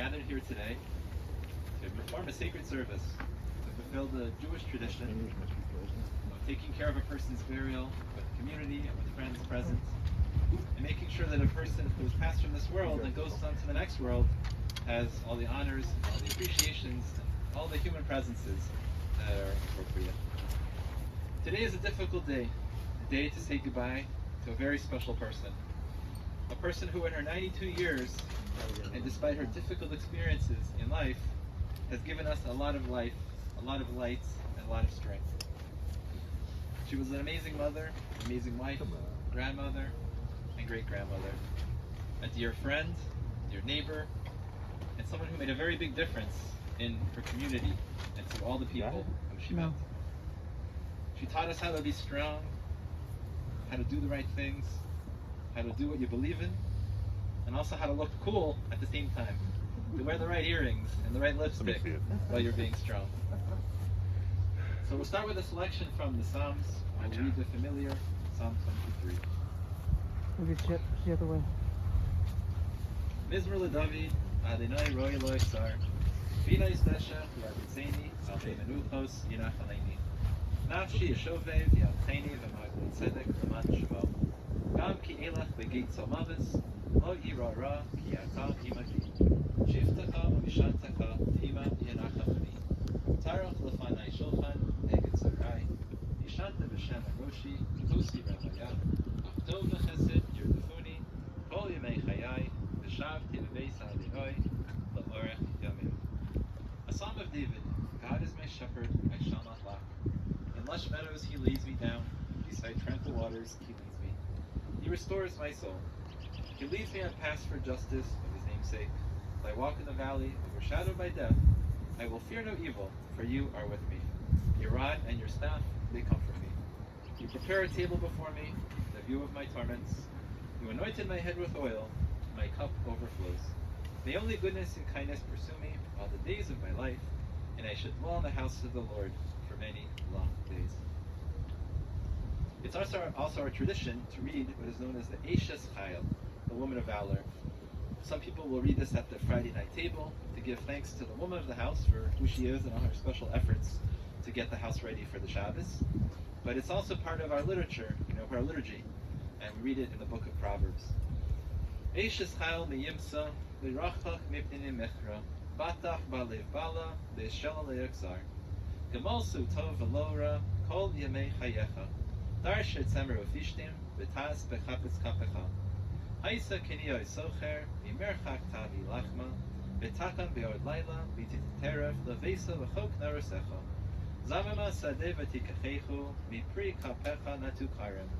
gathered here today to perform a sacred service, to fulfill the Jewish tradition of taking care of a person's burial with community and with friends present, and making sure that a person who has passed from this world and goes on to the next world has all the honors, all the appreciations, and all the human presences that are appropriate. Today is a difficult day, a day to say goodbye to a very special person. A person who in her 92 years, and despite her difficult experiences in life, has given us a lot of life, a lot of light, and a lot of strength. She was an amazing mother, amazing wife, grandmother, and great-grandmother. A dear friend, dear neighbor, and someone who made a very big difference in her community and to all the people whom she met. She taught us how to be strong, how to do the right things, how to do what you believe in, and also how to look cool at the same time. To wear the right earrings and the right lipstick while you're being strong. So we'll start with a selection from the Psalms. I'll read the familiar Psalm 23. Move your chip the other way. Mizmor LeDavid, Adonai roi lo yisar, Vina yisdesha v'yarbitzeni, al menuchos yinach aleini. Nafshi yeshovev yalcheni v'magli tzedek v'man shemo. Gam ki elach begit somavis, lo yira ra ki ata imati. Shiftacha v'mishantacha tima yenachachani. Tarach lefanai shulchan neged sarai. Yishanta b'shem aroshi, tosi ravaya. Tov v'chesed yerdefuni, kol yemei chayai, v'shavti v'beis ha'adinoi, la'orech yamim. A Psalm of David. God is my shepherd, I shall not lack. In lush meadows he leads me down, beside tranquil waters he leads me. He restores my soul. He leads me on paths for justice of his name's sake. If I walk in the valley overshadowed by death, I will fear no evil, for you are with me. Your rod and your staff, they comfort me. You prepare a table before me, the view of my torments. You anointed my head with oil, my cup overflows. May only goodness and kindness pursue me all the days of my life, and I should dwell in the house of the Lord for many long days. It's also our tradition to read what is known as the Eishes Chayil, the woman of valor. Some people will read this at the Friday night table to give thanks to the woman of the house for who she is and all her special efforts to get the house ready for the Shabbos. But it's also part of our literature, our liturgy, and we read it in the book of Proverbs. Eishes Chayil meyimsa l'rachach mipnei mechra batach balev bala le'eshela le'yakzar gemalsu tov v'lo kol yemei chayecha dar she'tzemer ufishtim v'tas bechapetz kapecha haisa kiniyoi socher v'merchak tavi lachma v'takam be'od laila v'titeref levesa v'chok narosecha zamema sadeh v'tikachechu v'pri kapecha natu karem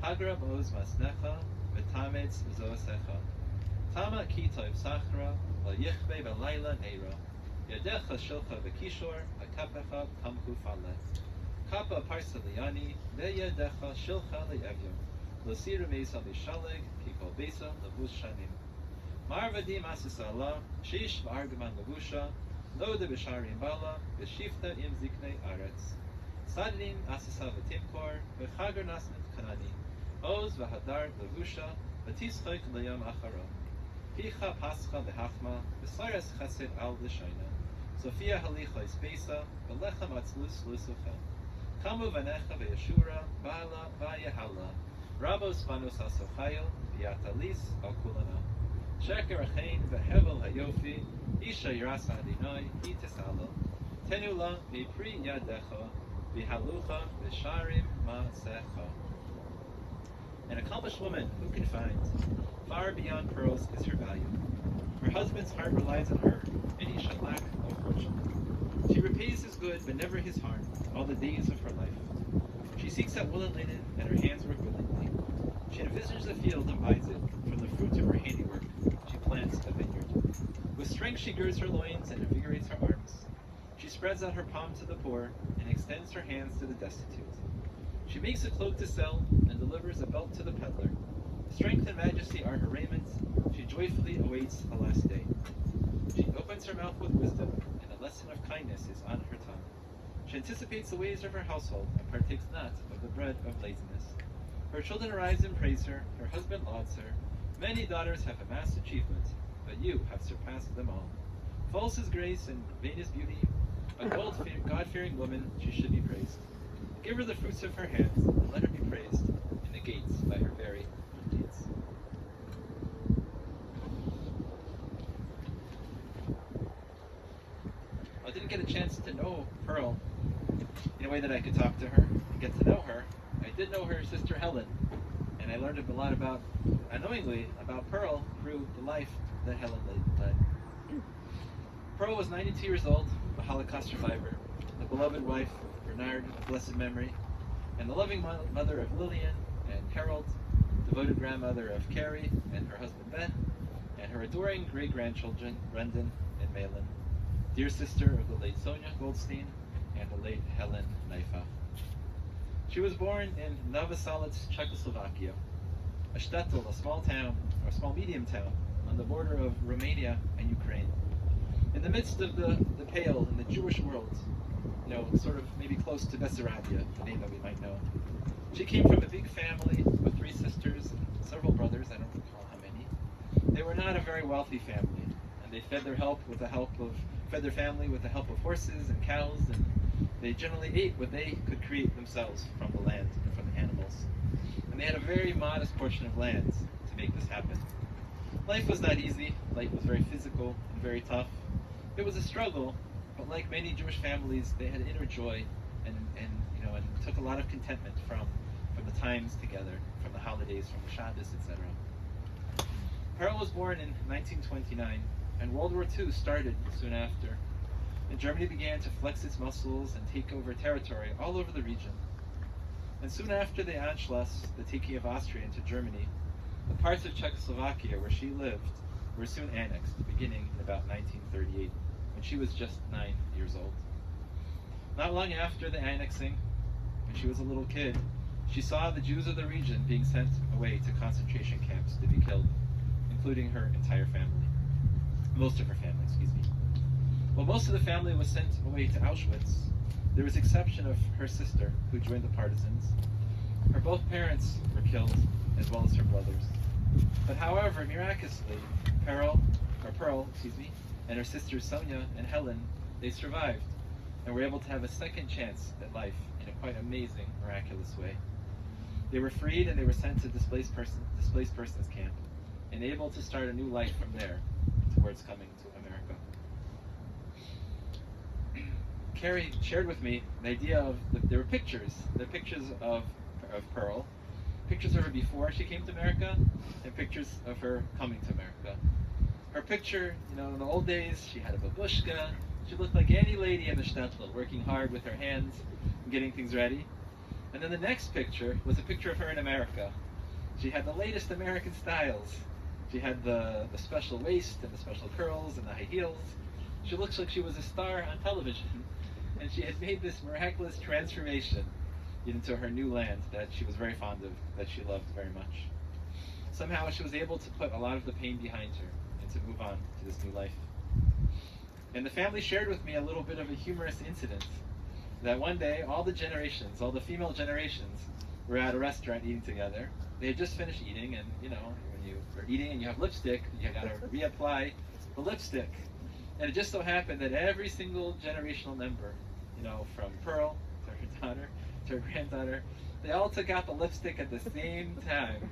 hagra bo'oz masnecha v'tametz zoasecha Tama ki tov sachra, la yichbe b'layla neira. Yadecha shilcha v'kishor, v'kapecha tamchu falet. Kappa parsa liyani, ve'yadecha shilcha le'evyo. L'sira mesa l'shaleg, ki kol besa l'vus shanim. Marvadim asisala, shish v'argaman l'vusha, lo de b'sharim bala, v'shifta im ziknei aretz. Sadin asisa v'timkor, v'chagar nasnit kanani. Oz v'hadar l'vusha, v'tischok l'yam achara. Picha pascha v'hachma, v'saras chesed al l'shayna. Sophia halicha ispesa, v'lecha matzlus lusucha. Kamu v'necha v'yeshura, ba'ala v'yehala. Rabos vanos asochayo, v'yatalis al kulana. Sheker achein v'hevel hayofi, isha yirasa adinoi, itesalo. Tenula v'pri yadecha, v'halucha v'sharim ma'secha. An accomplished woman who can find, far beyond pearls is her value. Her husband's heart relies on her, and he shall lack no fortune. She repays his good, but never his harm, all the days of her life. She seeks out wool and linen, and her hands work willingly. She envisages a field and buys it. From the fruit of her handiwork, she plants a vineyard. With strength she girds her loins and invigorates her arms. She spreads out her palm to the poor, and extends her hands to the destitute. She makes a cloak to sell, and delivers a belt to the peddler. Strength and majesty are her raiment. She joyfully awaits the last day. She opens her mouth with wisdom, and a lesson of kindness is on her tongue. She anticipates the ways of her household, and partakes not of the bread of laziness. Her children arise and praise her, her husband lauds her. Many daughters have amassed achievement, but you have surpassed them all. False is grace and vain is beauty. A God-fearing woman, she should be praised. Give her the fruits of her hands, and let her be praised in the gates by her very good deeds. I didn't get a chance to know Pearl in a way that I could talk to her and get to know her. I did know her sister Helen, and I learned a lot unknowingly about Pearl through the life that Helen led. Pearl was 92 years old, a Holocaust survivor, the beloved wife of Bernard of blessed memory, and the loving mother of Lillian and Harold, devoted grandmother of Carrie and her husband Ben, and her adoring great-grandchildren Brendan and Malin, dear sister of the late Sonia Goldstein and the late Helen Naifa. She was born in Novosolitz, Czechoslovakia, a shtetl, a small town, or a small medium town, on the border of Romania and Ukraine. In the midst of the Pale in the Jewish world, sort of maybe close to Bessarabia, the name that we might know. She came from a big family with 3 sisters and several brothers, I don't recall how many. They were not a very wealthy family, and they fed their family with the help of horses and cows, and they generally ate what they could create themselves from the land and from the animals. And they had a very modest portion of land to make this happen. Life was not easy. Life was very physical and very tough. It was a struggle, but like many Jewish families, they had inner joy and took a lot of contentment from the times together, from the holidays, from the Shabbos, etc. Pearl was born in 1929, and World War II started soon after. And Germany began to flex its muscles and take over territory all over the region. And soon after the Anschluss, the taking of Austria into Germany, the parts of Czechoslovakia where she lived were soon annexed, beginning in about 1938, when she was just 9 years old. Not long after the annexing, when she was a little kid, she saw the Jews of the region being sent away to concentration camps to be killed, including her entire family. Most of her family, excuse me. While most of the family was sent away to Auschwitz, there was exception of her sister, who joined the partisans. Her both parents were killed, as well as her brothers. But however, miraculously, Pearl, and her sisters Sonia and Helen, they survived and were able to have a second chance at life in a quite amazing, miraculous way. They were freed and they were sent to displaced persons camp, and able to start a new life from there towards coming to America. Carrie shared with me the idea of there were pictures. There are pictures of Pearl, pictures of her before she came to America, and pictures of her coming to America. Her picture, in the old days, she had a babushka. She looked like any lady in the shtetl, working hard with her hands and getting things ready. And then the next picture was a picture of her in America. She had the latest American styles. She had the special waist and the special curls and the high heels. She looks like she was a star on television, and she had made this miraculous transformation into her new land that she was very fond of, that she loved very much. Somehow she was able to put a lot of the pain behind her and to move on to this new life. And the family shared with me a little bit of a humorous incident, that one day all the female generations were at a restaurant eating together. They had just finished eating, and when you are eating and you have lipstick, you got to reapply the lipstick. And it just so happened that every single generational member, from Pearl to her daughter to her granddaughter, they all took out the lipstick at the same time.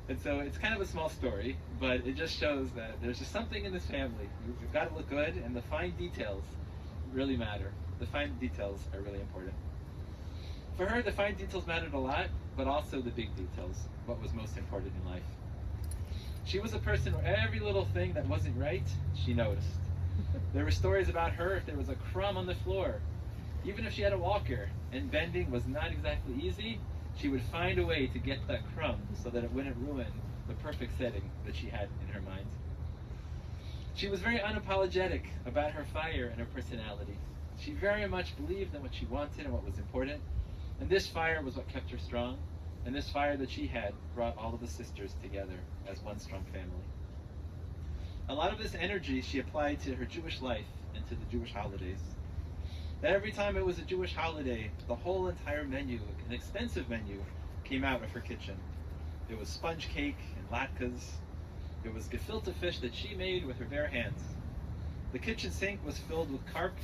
And so it's kind of a small story, but it just shows that there's just something in this family. You've got to look good, and the fine details really matter. The fine details are really important. For her, the fine details mattered a lot, but also the big details, what was most important in life. She was a person where every little thing that wasn't right, she noticed. There were stories about her if there was a crumb on the floor. Even if she had a walker and bending was not exactly easy, she would find a way to get that crumb so that it wouldn't ruin the perfect setting that she had in her mind. She was very unapologetic about her fire and her personality. She very much believed in what she wanted and what was important, and this fire was what kept her strong, and this fire that she had brought all of the sisters together as one strong family. A lot of this energy she applied to her Jewish life and to the Jewish holidays. Every time it was a Jewish holiday, the whole entire menu, an extensive menu, came out of her kitchen. It was sponge cake and latkes. It was gefilte fish that she made with her bare hands. The kitchen sink was filled with carp,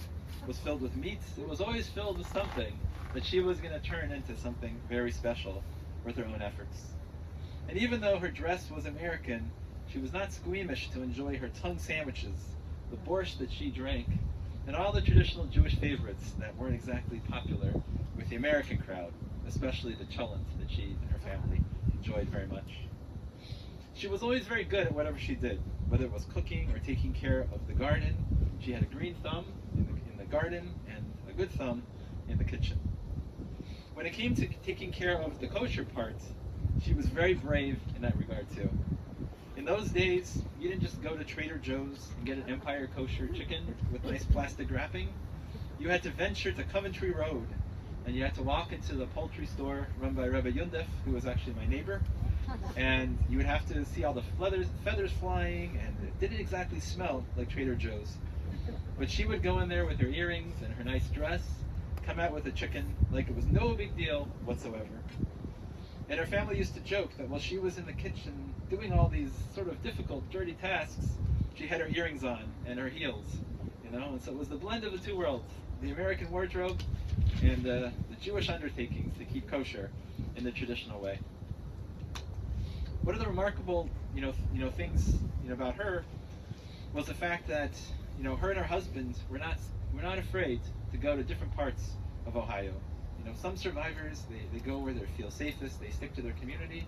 was filled with meats. It was always filled with something that she was going to turn into something very special with her own efforts. And even though her dress was American, she was not squeamish to enjoy her tongue sandwiches, the borscht that she drank, and all the traditional Jewish favorites that weren't exactly popular with the American crowd, especially the cholent that she and her family enjoyed very much. She was always very good at whatever she did, whether it was cooking or taking care of the garden. She had a green thumb in the garden and a good thumb in the kitchen. When it came to taking care of the kosher part, she was very brave in that regard too. In those days, you didn't just go to Trader Joe's and get an Empire kosher chicken with nice plastic wrapping. You had to venture to Coventry Road, and you had to walk into the poultry store run by Rebbe Yundef, who was actually my neighbor, and you would have to see all the feathers flying, and it didn't exactly smell like Trader Joe's. But she would go in there with her earrings and her nice dress, come out with a chicken like it was no big deal whatsoever. And her family used to joke that while she was in the kitchen doing all these sort of difficult, dirty tasks, she had her earrings on and her heels, and so it was the blend of the two worlds, the American wardrobe and the Jewish undertakings to keep kosher in the traditional way. One of the remarkable, things, about her was the fact that, her and her husband were not afraid to go to different parts of Ohio. Some survivors, they go where they feel safest, they stick to their community.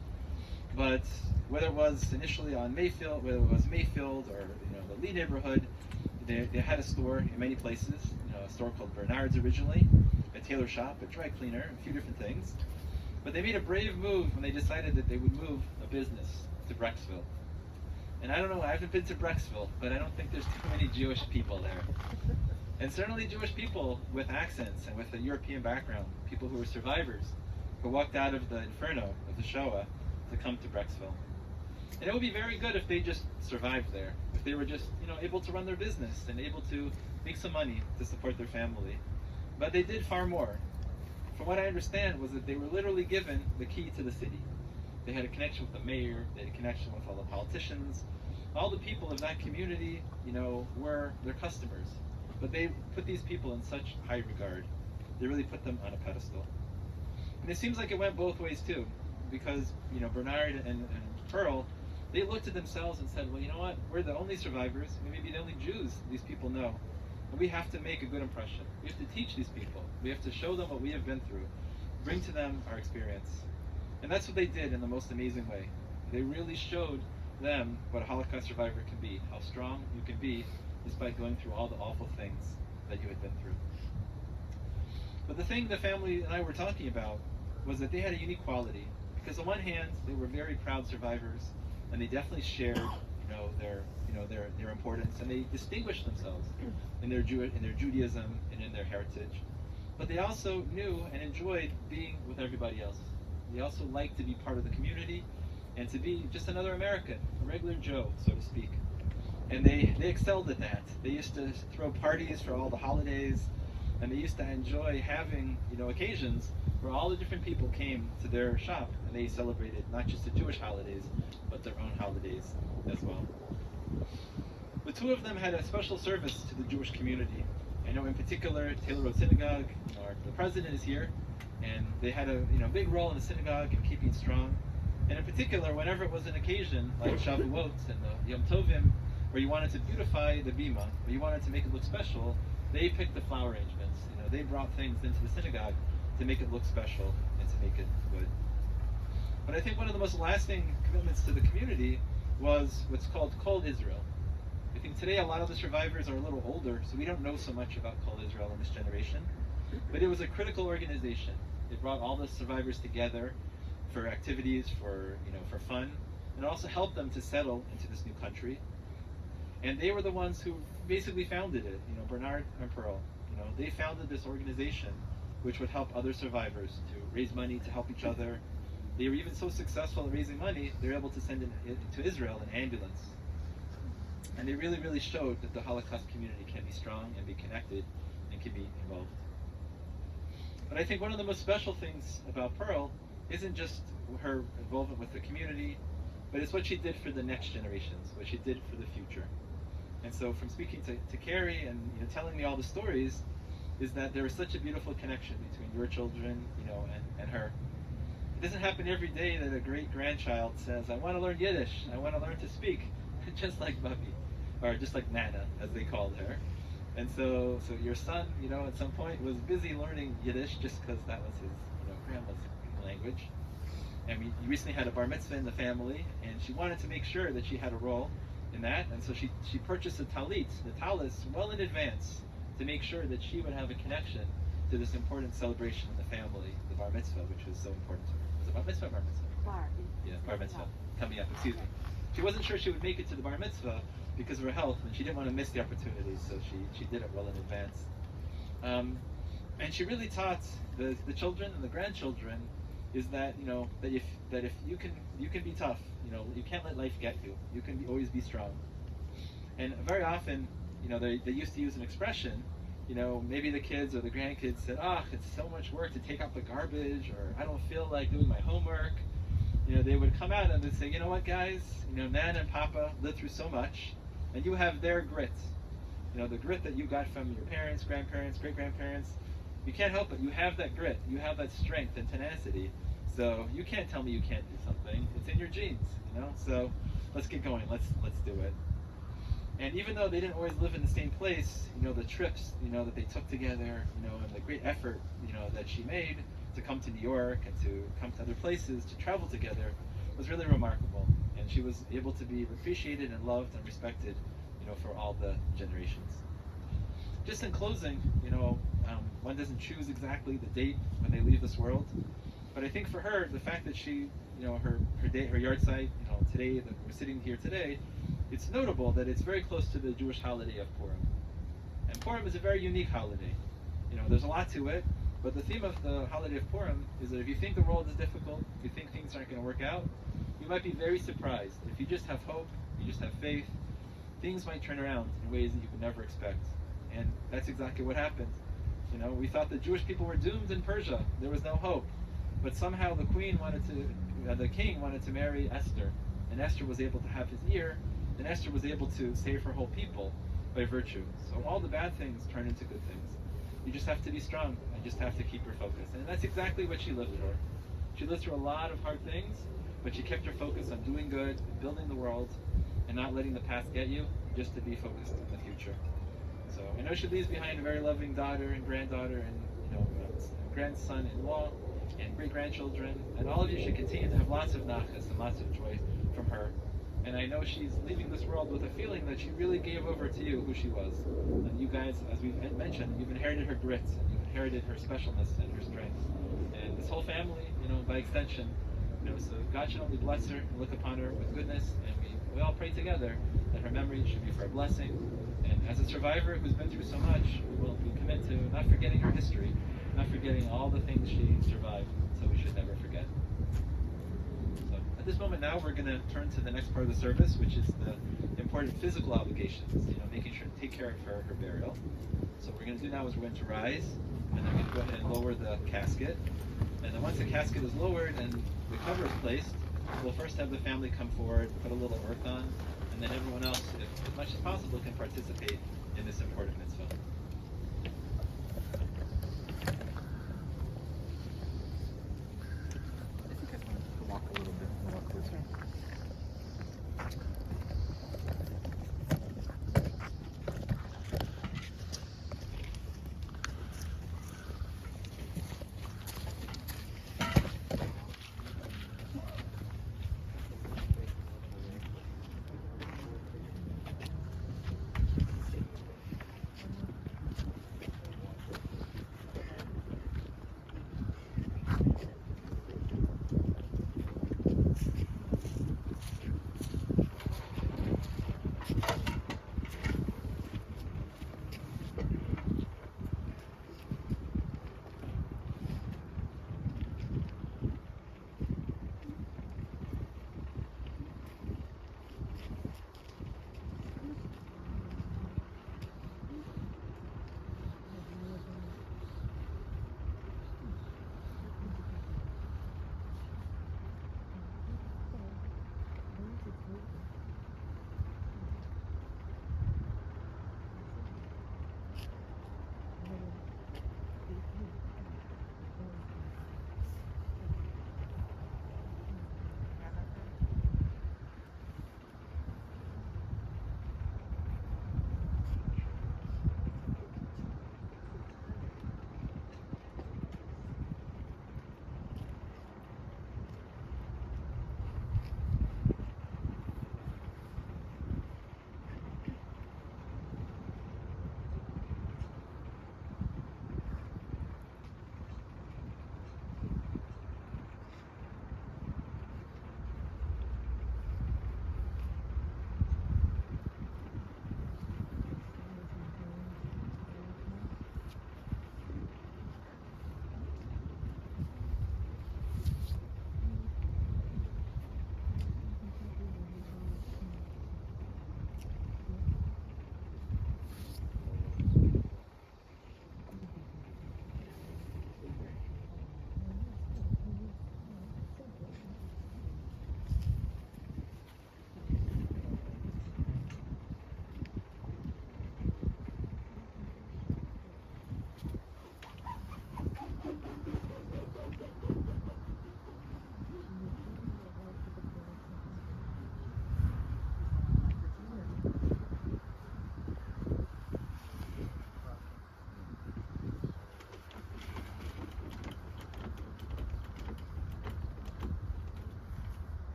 But whether it was initially on Mayfield, whether it was Mayfield or the Lee neighborhood, they had a store in many places. A store called Bernard's originally, a tailor shop, a dry cleaner, a few different things. But they made a brave move when they decided that they would move a business to Brecksville. And I don't know, I haven't been to Brecksville, but I don't think there's too many Jewish people there. And certainly Jewish people with accents and with a European background, people who were survivors, who walked out of the inferno of the Shoah to come to Brecksville. And it would be very good if they just survived there, if they were just, able to run their business and able to make some money to support their family. But they did far more. From what I understand was that they were literally given the key to the city. They had a connection with the mayor, they had a connection with all the politicians. All the people of that community, were their customers. But they put these people in such high regard. They really put them on a pedestal. And it seems like it went both ways too, because Bernard and Pearl, they looked at themselves and said, well, you know what? We're the only survivors, we may be the only Jews these people know. And we have to make a good impression. We have to teach these people. We have to show them what we have been through, bring to them our experience. And that's what they did in the most amazing way. They really showed them what a Holocaust survivor can be, how strong you can be despite going through all the awful things that you had been through. But the thing the family and I were talking about was that they had a unique quality. Because on one hand, they were very proud survivors, and they definitely shared, their importance, and they distinguished themselves in their Judaism and in their heritage. But they also knew and enjoyed being with everybody else. They also liked to be part of the community and to be just another American, a regular Joe, so to speak. And they excelled at that. They used to throw parties for all the holidays, and they used to enjoy having, occasions where all the different people came to their shop and they celebrated not just the Jewish holidays, but their own holidays as well. The two of them had a special service to the Jewish community. I know in particular, Taylor Road Synagogue, the president is here, and they had a big role in the synagogue in keeping strong. And in particular, whenever it was an occasion like Shavuot and the Yom Tovim, where you wanted to beautify the bima, where you wanted to make it look special, they picked the flower arrangements. They brought things into the synagogue to make it look special and to make it good. But I think one of the most lasting commitments to the community was what's called Kol Israel. I think today a lot of the survivors are a little older, so we don't know so much about Kol Israel in this generation. But it was a critical organization. It brought all the survivors together for activities, for fun, and also helped them to settle into this new country. And they were the ones who basically founded it. Bernard and Pearl. They founded this organization, which would help other survivors to raise money to help each other. They were even so successful at raising money, they were able to send to Israel an ambulance. And they really, really showed that the Holocaust community can be strong and be connected and can be involved. But I think one of the most special things about Pearl isn't just her involvement with the community, but it's what she did for the next generations, what she did for the future. And so from speaking to Carrie and telling me all the stories, is that there is such a beautiful connection between your children, and her. It doesn't happen every day that a great-grandchild says, I want to learn Yiddish, I want to learn to speak, just like Bubby, or just like Nana, as they called her. And so your son, at some point was busy learning Yiddish just because that was his, grandma's language. And we recently had a bar mitzvah in the family, and she wanted to make sure that she had a role in that, and so she purchased a talit, the talis, well in advance to make sure that she would have a connection to this important celebration in the family, the bar mitzvah, which was so important to her. Was it bar mitzvah or bar mitzvah? Yeah, bar mitzvah. Coming up, excuse me. She wasn't sure she would make it to the bar mitzvah because of her health, and she didn't want to miss the opportunity, so she did it well in advance. And she really taught the children and the grandchildren is that if you can be tough, you can't let life get you. You can always be strong. And very often, they used to use an expression, maybe the kids or the grandkids said, it's so much work to take out the garbage, or I don't feel like doing my homework. They would come out and they'd say, you know what, guys, Nana and Papa lived through so much, and you have their grit. The grit that you got from your parents, grandparents, great-grandparents. You can't help it. You have that grit. You have that strength and tenacity. So you can't tell me you can't do something. It's in your genes, So let's get going. Let's do it. And even though they didn't always live in the same place, the trips, that they took together, and the great effort, that she made to come to New York and to come to other places, to travel together, was really remarkable. And she was able to be appreciated and loved and respected, for all the generations. Just in closing, one doesn't choose exactly the date when they leave this world, but I think for her, the fact that she, her yard site, today, that we're sitting here today, it's notable that it's very close to the Jewish holiday of Purim. And Purim is a very unique holiday. There's a lot to it, but the theme of the holiday of Purim is that if you think the world is difficult, if you think things aren't going to work out, you might be very surprised. If you just have hope, you just have faith, things might turn around in ways that you could never expect. And that's exactly what happened. We thought the Jewish people were doomed in Persia. There was no hope. But somehow the king wanted to marry Esther. And Esther was able to have his ear, and Esther was able to save her whole people by virtue. So all the bad things turn into good things. You just have to be strong and just have to keep your focus. And that's exactly what she lived for. She lived through a lot of hard things, but she kept her focus on doing good, building the world, and not letting the past get you, just to be focused on the future. So I know she leaves behind a very loving daughter and granddaughter and grandson-in-law and great-grandchildren, and all of you should continue to have lots of nachas and lots of joy from her. And I know she's leaving this world with a feeling that she really gave over to you who she was. And you guys, as we mentioned, you've inherited her grit, and you've inherited her specialness and her strength. And this whole family, by extension, so God should only bless her and look upon her with goodness, and we all pray together that her memory should be for a blessing. And as a survivor who's been through so much, we commit to not forgetting her history, not forgetting all the things she survived, so we should never forget. So at this moment now, we're going to turn to the next part of the service, which is the important physical obligations, making sure to take care of her burial. So what we're going to do now is we're going to rise, and then we're going to go ahead and lower the casket. And then once the casket is lowered and the cover is placed, we'll first have the family come forward, put a little earth on, and then everyone else, if as much as possible, can participate in this important mitzvah. If you guys want to walk a little bit more closer.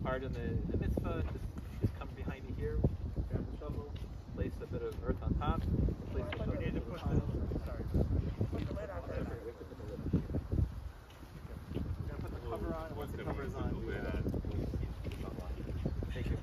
part in the mitzvah. Just come behind me here, grab the shovel, place a bit of earth on top, place the shovel. need to push the lid on. Gonna put the cover on. Once the cover is on, Thank you.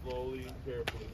Slowly and carefully.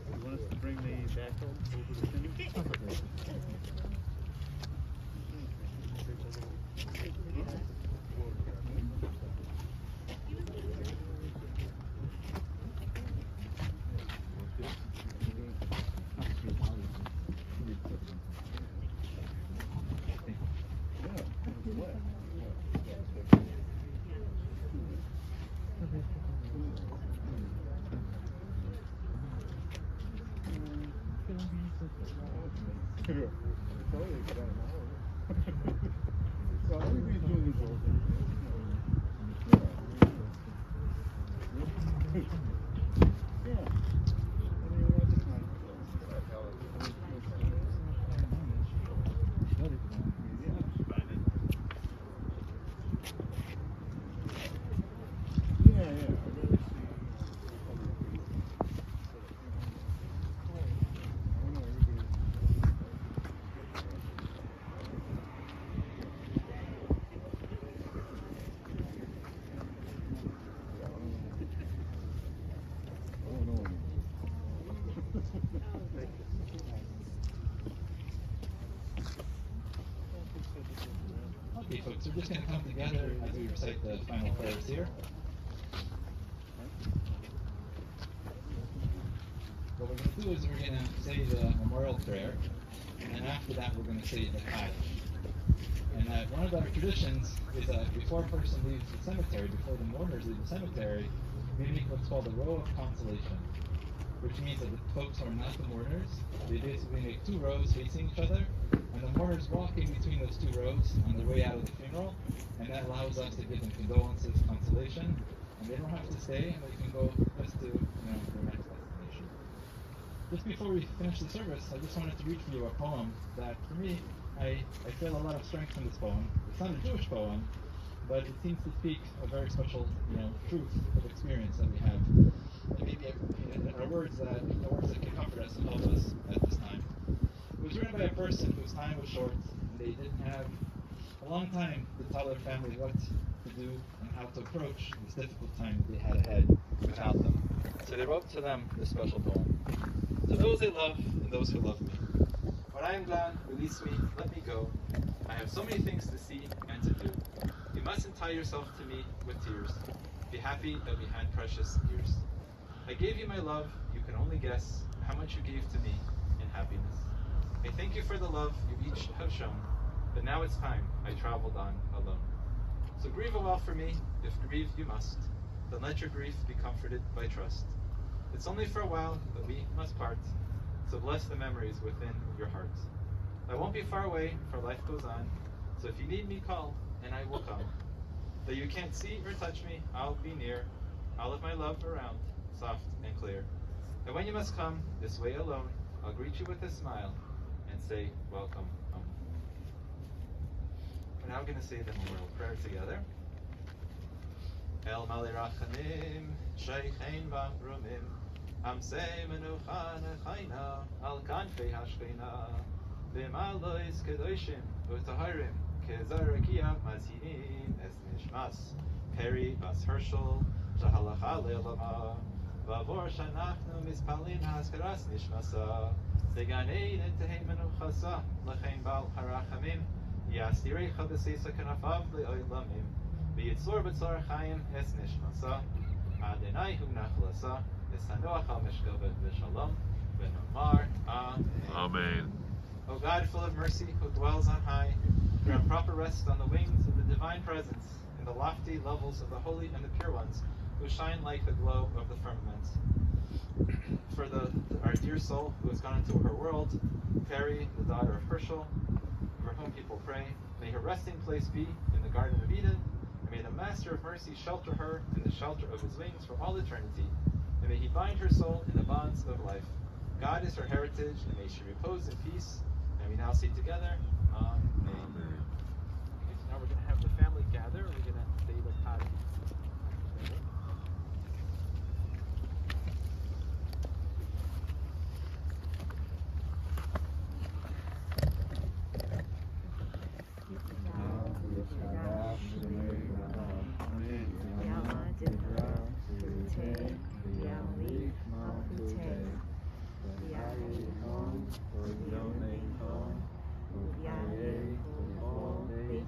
You want us to bring the backhoe over to Timmy? Okay, folks, we're just going to come together as we recite the final prayers here. What we're going to do is we're going to say the memorial prayer, and then after that we're going to say the Kaddish. And one of our traditions is that before a person leaves the cemetery, before the mourners leave the cemetery, we make what's called a row of consolation, which means that the folks who are not the mourners, they basically make two rows facing each other, and the mourners walk in between those two rows on their way out of the funeral, and that allows us to give them condolences, consolation, and they don't have to stay, and they can go just to their next destination. Just before we finish the service, I just wanted to read for you a poem that, for me, I feel a lot of strength in this poem. It's not a Jewish poem, but it seems to speak a very special, truth of experience that we have. And maybe are words that can comfort us and help us at this time. It was written by a person whose time was short, and they didn't have a long time to tell their family what to do and how to approach this difficult time that they had ahead without them. So they wrote to them this special poem. To those I love and those who love me. When I am gone, release me, let me go. I have so many things to see and to do. You mustn't tie yourself to me with tears. Be happy that we had precious years. I gave you my love, you can only guess how much you gave to me in happiness. I thank you for the love you each have shown. But now it's time I traveled on alone. So grieve a while for me, if grieve you must. Then let your grief be comforted by trust. It's only for a while that we must part, so bless the memories within your heart. I won't be far away, for life goes on, so if you need me, call, and I will come. Though you can't see or touch me, I'll be near. I'll have my love around, soft and clear. And when you must come this way alone, I'll greet you with a smile and say, welcome home. We're now going to say the memorial prayer together. El Malei Rachanim, Sheikhein Bamrumim, Amsei Menucha Nechayna, Al Kanfei Hashkeina, V'malois Kedoshim, Utaharim, Kezarakia Mazhinim, Es Nishmas, Peri Bas Herschel, Shahalacha Le'olama, Vavor Shanachnu Mispalin Haskaras Nishmasa, Zeganein Entehei Menuchasa, Lechein Bal Harachamim, Yastirecha B'seisa Kanafav Le'olamim, V'yitzor B'tzor Chaim Es Nishmasa, Adonai Hu Nachlasa, Es Hanoach Al Mishkovet V'Shalom, V'Nomar, Amen. Amen. O God, full of mercy, who dwells on high, grant proper rest on the wings of the divine presence, in the lofty levels of the holy and the pure ones, who shine like the glow of the firmament. For our dear soul who has gone into her world, Peri, the daughter of Herschel, for whom people pray, may her resting place be in the Garden of Eden, and may the Master of Mercy shelter her in the shelter of his wings for all eternity, and may he bind her soul in the bonds of life. God is her heritage, and may she repose in peace. And we now say together, Amen. Amen. Okay, so now we're going to have the family gather. We're going to say the Tadi.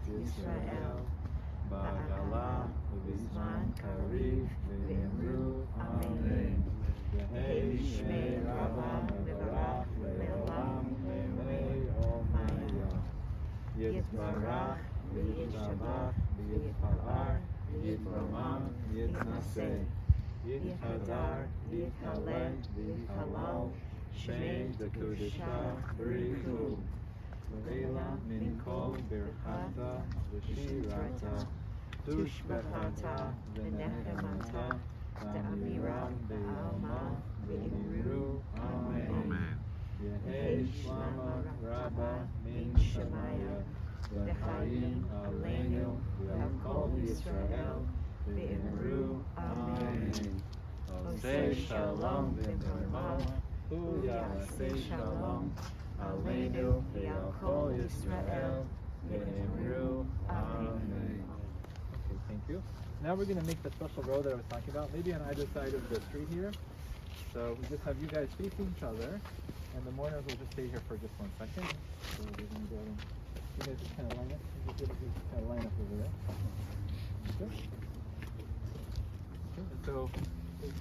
Israel, Ba'ala, V'Bizman Kariv, V'Yemru, Amen. Yehi Shmei Rabba, V'Barach, V'Olam, V'Mei Omaya. Yitbarach, V'Yishabach, V'Yitparar, V'Yitramam, V'Yitnaseh. Yithadar, Yithalel, V'Yithalal, Shmei Dekudisha, B'Richu. Vela Minkol Birchata V'Shirata Tushbechata V'Nechemata Da'amiram Be'alma V'Imiru Amen. Yehi Shlama Rabba Min Shemaya V'Chaim Aleinu V'Al Kol Yisrael V'Imiru Amen. Oseh Shalom V'Mirma Hu Yaseh Shalom Aleinu V'Al Kol Yisrael V'Imru Amen. Okay, thank you. Now we're going to make the special row that I was talking about, maybe on either side of the tree here. So we just have you guys facing each other, and the mourners will just stay here for just 1 second. So we're going to go and you guys just kind of line up. You just kind of line up over there. Okay. Okay. So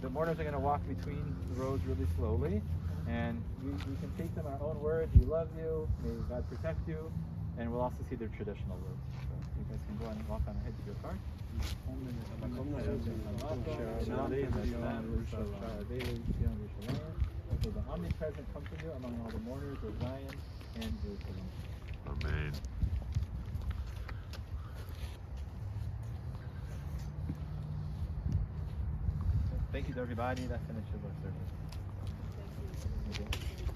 the mourners are going to walk between the rows really slowly. And we can take them our own words. We love you. May God protect you. And we'll also see their traditional words. So you guys can go and walk on ahead to your car. May the omnipresent comfort you among all the mourners of Zion and Jerusalem. Amen. Thank you to everybody. That finishes our service. Thank you.